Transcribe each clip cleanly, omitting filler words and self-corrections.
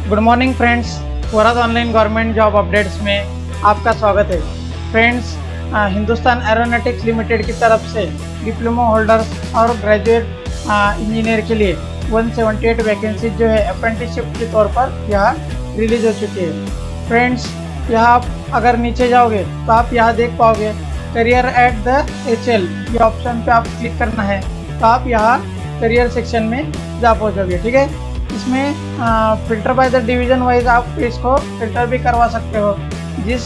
Good morning friends, Varad online government job updates में आपका स्वागत है। फ्रेंड्स, हिंदुस्तान एरोनॉटिक्स लिमिटेड की तरफ से डिप्लोमा होल्डर्स और ग्रेजुएट इंजीनियर के लिए 178 वैकेंसी जो है अप्रेंटिसशिप के तौर पर यहाँ रिलीज हो चुकी है। फ्रेंड्स, यहाँ आप अगर नीचे जाओगे तो आप यहाँ देख पाओगे करियर एट द HL, ये ऑप्शन पे आप क्लिक करना है तो आप यहाँ करियर सेक्शन में जा पहुँचोगे। ठीक है, इसमें filter by the division wise आप इसको फिल्टर भी करवा सकते हो। जिस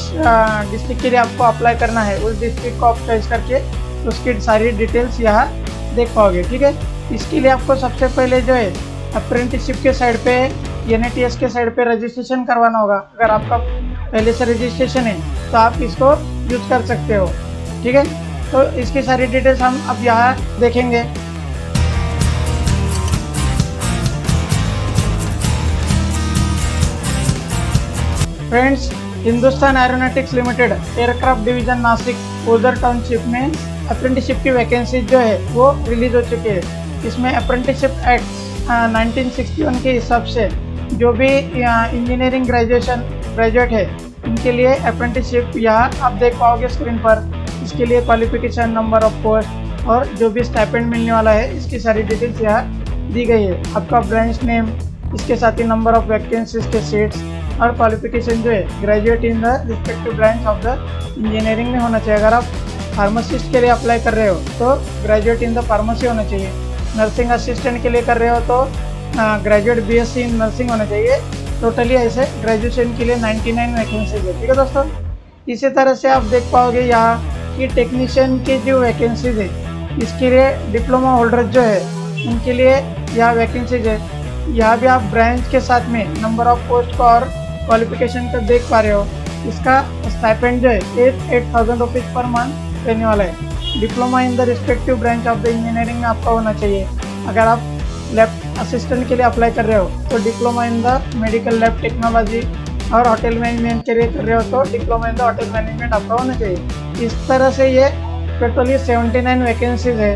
डिस्ट्रिक्ट के लिए आपको अप्लाई करना है उस डिस्ट्रिक्ट को आप चॉइस करके उसकी सारी डिटेल्स यहाँ देख पाओगे। ठीक है, इसके लिए आपको सबसे पहले जो है अप्रेंटिसशिप के साइड पे NATS के साइड पे रजिस्ट्रेशन करवाना होगा। अगर आपका पहले से रजिस्ट्रेशन है तो आप इसको यूज़ कर सकते हो। ठीक है, तो इसकी सारी डिटेल्स हम अब यहाँ देखेंगे। Friends, Hindustan Aeronautics Limited Aircraft Division Nashik Ojhar township में अप्रेंटिसशिप की वैकेंसी जो है वो रिलीज हो चुकी है। इसमें अप्रेंटिसशिप एक्ट 1961 के हिसाब से जो भी इंजीनियरिंग ग्रेजुएट है उनके लिए अप्रेंटिसशिप यहाँ आप देख पाओगे स्क्रीन पर। इसके लिए क्वालिफिकेशन, नंबर ऑफ पोस्ट और जो भी स्टाइपेंड मिलने वाला है इसकी सारी डिटेल्स यहाँ दी गई है। आपका ब्रांच नेम, इसके साथ ही नंबर ऑफ वैकेंसीज के सीट्स और क्वालिफिकेशन जो है graduate in the respective branch of the engineering में होना चाहिए। अगर आप फार्मासिस्ट के लिए अप्लाई कर रहे हो तो ग्रेजुएट इन द फार्मेसी होना चाहिए। नर्सिंग असिस्टेंट के लिए कर रहे हो तो ग्रेजुएट BSc इन नर्सिंग होना चाहिए। टोटली ऐसे ग्रेजुएशन के लिए 99 वैकेंसीज है। ठीक है दोस्तों, इसी तरह से आप देख पाओगे यहाँ कि टेक्नीशियन की जो वैकेंसीज है इसके लिए डिप्लोमा होल्डर जो है उनके लिए यहाँ वैकेंसीज है। यहाँ भी आप ब्रांच के साथ में नंबर ऑफ पोस्ट को और क्वालिफिकेशन को देख पा रहे हो। इसका स्टाइपेंड जो है 8,000 रुपीज़ पर मंथ रहने वाला है। Diploma in the respective branch of the engineering में आपका होना चाहिए। अगर आप लैब असिस्टेंट के लिए अप्लाई कर रहे हो तो diploma in the medical lab technology और होटल मैनेजमेंट के लिए कर रहे हो तो diploma in the hotel management आपका होना चाहिए। इस तरह से ये टोटली 79 वैकेंसीज है।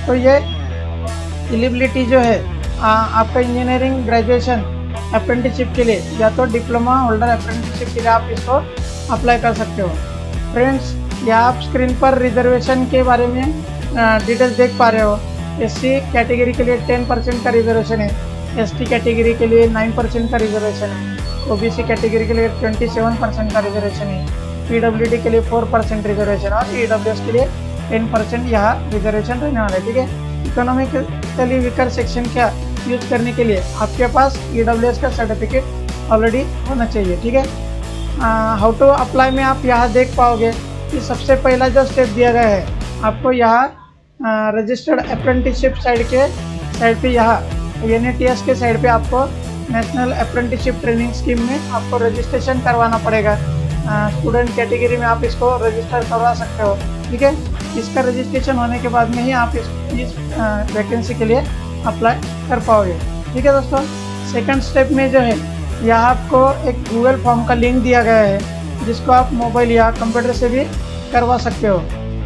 तो ये एलिजिबिलिटी जो है आपका इंजीनियरिंग ग्रेजुएशन अप्रेंटिसशिप के लिए या तो डिप्लोमा होल्डर अप्रेंटिसशिप के लिए आप इसको अप्लाई कर सकते हो। फ्रेंड्स, यहाँ आप स्क्रीन पर रिजर्वेशन के बारे में डिटेल्स देख पा रहे हो। SC कैटेगरी के लिए 10% का रिजर्वेशन है, ST कैटेगरी के लिए 9% का रिजर्वेशन है, OBC कैटेगरी के लिए 27% का रिजर्वेशन है, PWD के लिए 4% रिजर्वेशन और EWS के लिए 10% यहाँ रिजर्वेशन रहने वाला है। ठीक है, इकोनॉमिकली वीकर सेक्शन का यूज करने के लिए आपके पास EWS का सर्टिफिकेट ऑलरेडी होना चाहिए। ठीक है, हाउ टू अप्लाई में आप यहाँ देख पाओगे कि सबसे पहला जो स्टेप दिया गया है आपको यहाँ रजिस्टर्ड अप्रेंटिसशिप साइड पे यहाँ NATS के साइड पे आपको नेशनल अप्रेंटिसशिप ट्रेनिंग स्कीम में आपको रजिस्ट्रेशन करवाना पड़ेगा। स्टूडेंट कैटेगरी में आप इसको रजिस्टर करवा सकते हो। ठीक है, इसका रजिस्ट्रेशन होने के बाद में ही आप इस वैकेंसी के लिए अप्लाई कर पाओगे। ठीक है दोस्तों, सेकंड स्टेप में जो है यहाँ आपको एक गूगल फॉर्म का लिंक दिया गया है जिसको आप मोबाइल या कंप्यूटर से भी करवा सकते हो।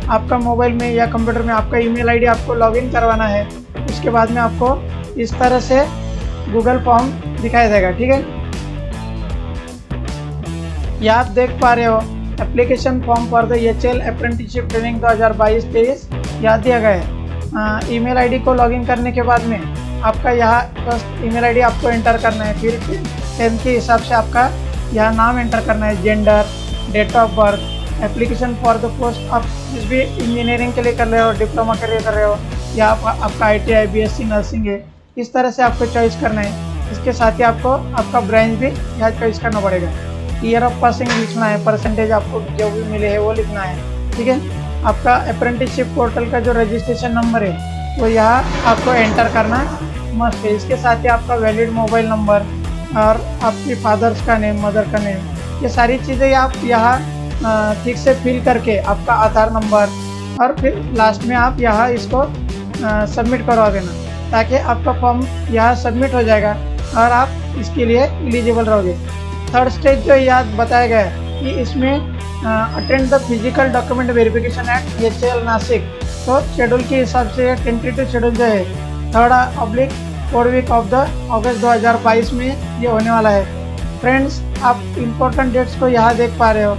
आपका मोबाइल में या कंप्यूटर में आपका ईमेल आईडी आपको लॉगिन करवाना है। उसके बाद में आपको इस तरह से गूगल फॉर्म दिखाई देगा। ठीक है, ये आप देख पा रहे हो application form for the HL apprenticeship training 2022-23 यहाँ दिया गया है। ईमेल आईडी को लॉगिन करने के बाद में आपका यहाँ फर्स्ट ईमेल आईडी आपको एंटर करना है। फिर 10 के हिसाब से आपका यहाँ नाम एंटर करना है, gender, date of birth, application for the post आप जिस भी इंजीनियरिंग के लिए कर रहे हो, डिप्लोमा के लिए कर रहे हो या आपका ITI BSc नर्सिंग है, इस तरह से आपको चॉइस करना है। इसके साथ ही आपको आपका ब्रांच भी यहाँ चॉइस करना पड़ेगा। ईयर ऑफ पासिंग लिखना है, परसेंटेज आपको जो भी मिले है वो लिखना है। ठीक है, आपका अप्रेंटिसशिप पोर्टल का जो रजिस्ट्रेशन नंबर है वो यहाँ आपको एंटर करना मस्ट है। इसके साथ ही आपका वैलिड मोबाइल नंबर और आपकी फादर्स का नेम, मदर का नेम, ये सारी चीज़ें आप यहाँ ठीक से फिल करके आपका आधार नंबर और फिर लास्ट में आप यहाँ इसको सबमिट करवा देना ताकि आपका फॉर्म यहाँ सबमिट हो जाएगा और आप इसके लिए एलिजिबल रहोगे। थर्ड स्टेज जो याद बताया गया है कि इसमें attend the physical document verification act HL Nashik, तो शेड्यूल के हिसाब से टेंटेटिव शेड्यूल जो है 3/2023 4 वीक ऑफ द अगस्त 2022 में ये होने वाला है। फ्रेंड्स, आप इम्पोर्टेंट डेट्स को यहाँ देख पा रहे हो।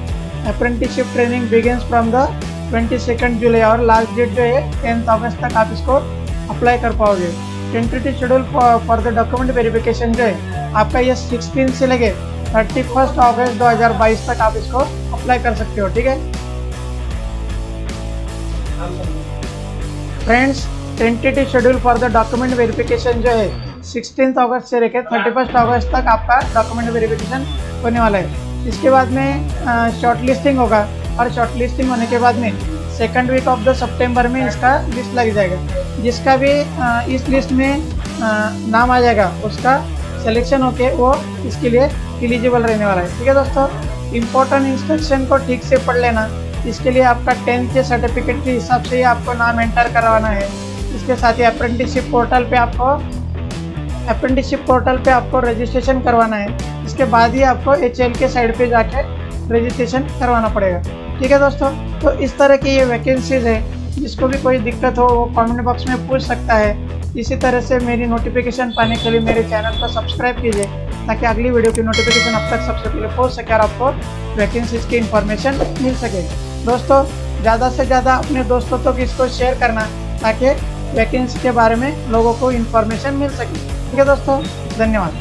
Apprenticeship training begins from the 22 जुलाई और लास्ट डेट जो है 10 अगस्त तक आप इसको अप्लाई कर पाओगे। Tentative schedule for the document verification जो है आपका ये 16 से लेके 31 अगस्त 2022 तक आप इसको अप्लाई कर सकते हो। ठीक है friends, tentative schedule for the document verification जो है 16 अगस्त से लेकर 31 अगस्त तक आपका डॉक्यूमेंट वेरिफिकेशन होने वाला है। इसके बाद में शॉर्ट लिस्टिंग होगा और शॉर्ट लिस्टिंग होने के बाद में 2nd week of the September में इसका लिस्ट लग जाएगा। जिसका भी इस लिस्ट में नाम आ जाएगा उसका सिलेक्शन होके वो इसके लिए एलिजिबल रहने वाला है। ठीक है दोस्तों, इम्पोर्टेंट इंस्ट्रक्शन को ठीक से पढ़ लेना। इसके लिए आपका 10th के सर्टिफिकेट के हिसाब से ही आपको नाम एंटर करवाना है। इसके साथ ही अप्रेंटिसशिप पोर्टल पे आपको रजिस्ट्रेशन करवाना है। इसके बाद ही आपको HL के साइड पे जाके रजिस्ट्रेशन करवाना पड़ेगा। ठीक है दोस्तों, तो इस तरह की ये वैकेंसीज है। जिसको भी कोई दिक्कत हो वो कमेंट बॉक्स में पूछ सकता है। इसी तरह से मेरी नोटिफिकेशन पाने के लिए मेरे चैनल को सब्सक्राइब कीजिए ताकि अगली वीडियो की नोटिफिकेशन अब तक सबसे पहले पहुंच सके और आपको वैकेंसीज की इन्फॉर्मेशन मिल सके। दोस्तों, ज़्यादा से ज़्यादा अपने दोस्तों तक इसको शेयर करना ताकि वैकेंसी के बारे में लोगों को इन्फॉर्मेशन मिल सके। ठीक है दोस्तों, धन्यवाद।